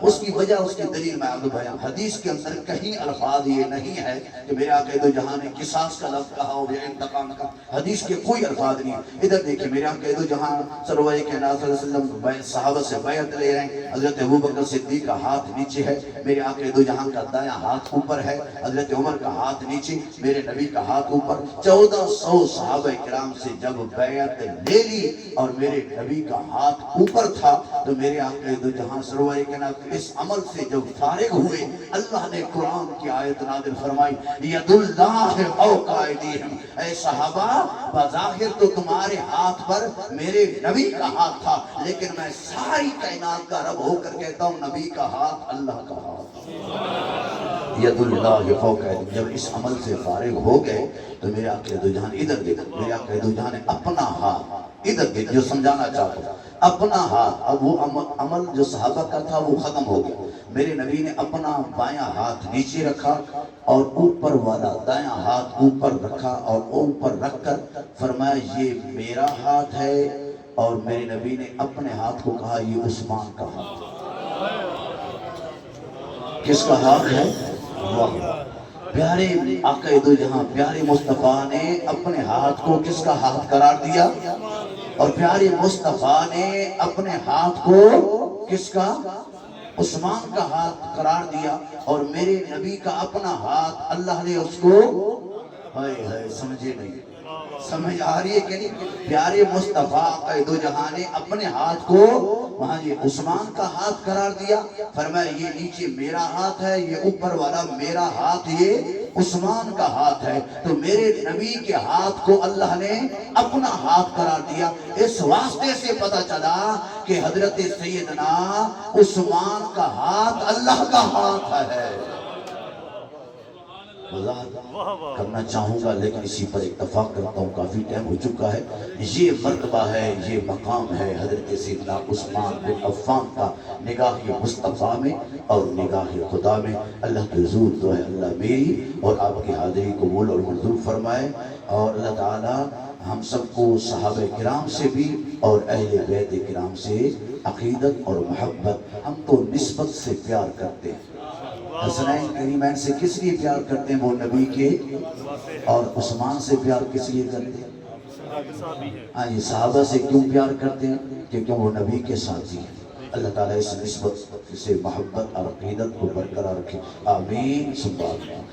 اس کی وجہ اس کی دلیل میں آپ کو بیان. حدیث کے اندر کہیں الفاظ یہ نہیں ہے کہ میرے آقا دو جہاں نے قصاص کا لفظ کہا ہو یا انتقام کا. حدیث کے کوئی الفاظ نہیں. ادھر دیکھیں میرے آقا دو جہاں سرور کائنات صلی اللہ علیہ وسلم صحابہ سے بیعت لے رہے ہیں. حضرت ابوبکر صدیق کا ہاتھ نیچے ہے میرے آقا دو جہاں کا دایاں ہاتھ اوپر ہے. حضرت عمر کا ہاتھ نیچے میرے نبی کا ہاتھ اوپر. 1400 صحابہ کرام سے جب بیعت لے لی اور میرے میرے نبی کا ہاتھ اوپر تھا تو میرے آقا دو جہاں سرور کائنات اس عمل سے جب فارغ ہوئے اللہ نے قرآن کی آیت نازل فرمائی ید اللہ فوق ایدیہم، اے صحابہ بظاہر تو تمہارے ہاتھ پر میرے نبی کا ہاتھ تھا، لیکن میں ساری کائنات کا رب ہو کر کہتا ہوں نبی کا ہاتھ اللہ کا ہاتھ، ید اللہ فوق ایدیہم۔ جب اس عمل سے فارغ ہو گئے تو میرے آقا دو جہاں ادھر دیکھا، میرے آقا دو جہاں نے اپنا ہاتھ ادھر دیکھ، جو سمجھانا چاہتا ہوں اپنا ہاتھ، اب وہ عمل جو صحابہ کا تھا وہ ختم ہو گیا، میرے نبی نے اپنا بایاں ہاتھ نیچے رکھا اور اوپر والا دایاں ہاتھ اوپر رکھا اور اوپر رکھ کر فرمایا یہ میرا ہاتھ ہے، اور میرے نبی نے اپنے ہاتھ کو کہا یہ عثمان کا ہاتھ ہے۔ کس کا ہاتھ ہے؟ واہ، پیارے آقا دو جہاں پیارے مصطفیٰ نے اپنے ہاتھ کو کس کا ہاتھ قرار دیا؟ اور پیارے مصطفیٰ نے اپنے ہاتھ کو کس کا؟ عثمان کا ہاتھ قرار دیا، اور میرے نبی کا اپنا ہاتھ اللہ نے اس کو سمجھے نہیں، سمجھ آ رہی ہے کہ نہیں؟ پیارے مصطفیٰ آقا دو جہاں نے اپنے ہاتھ کو وہاں یہ عثمان کا ہاتھ قرار دیا، فرمایا یہ نیچے میرا ہاتھ ہے، یہ اوپر والا میرا ہاتھ یہ عثمان کا ہاتھ ہے، تو میرے نبی کے ہاتھ کو اللہ نے اپنا ہاتھ قرار دیا۔ اس واسطے سے پتہ چلا کہ حضرت سیدنا عثمان کا ہاتھ اللہ کا ہاتھ ہے۔ وضاحت کرنا چاہوں گا لیکن اسی پر اتفاق کرتا ہوں، کافی ٹائم ہو چکا ہے۔ یہ مرتبہ ہے، یہ مقام ہے حضرت سیدنا عثمان بن عفان کا نگاہ مصطفیٰ میں اور نگاہ خدا میں۔ اللہ کے حضور تو ہے اللہ میری اور آپ کی حاضری قبول اور منظور فرمائے، اور اللہ تعالی ہم سب کو صحابہ کرام سے بھی اور اہل بیت کرام سے عقیدت اور محبت، ہم تو نسبت سے پیار کرتے ہیں، حسنین کریمین سے کس لیے پیار کرتے ہیں؟ وہ نبی کے، اور عثمان سے پیار کس لیے کرتے ہیں؟ ہاں یہ صحابہ سے کیوں پیار کرتے ہیں؟ کیونکہ وہ نبی کے ساتھی ہیں۔ اللہ تعالیٰ اس نسبت سے محبت اور عقیدت کو برقرار رکھے، آمین ثم آمین۔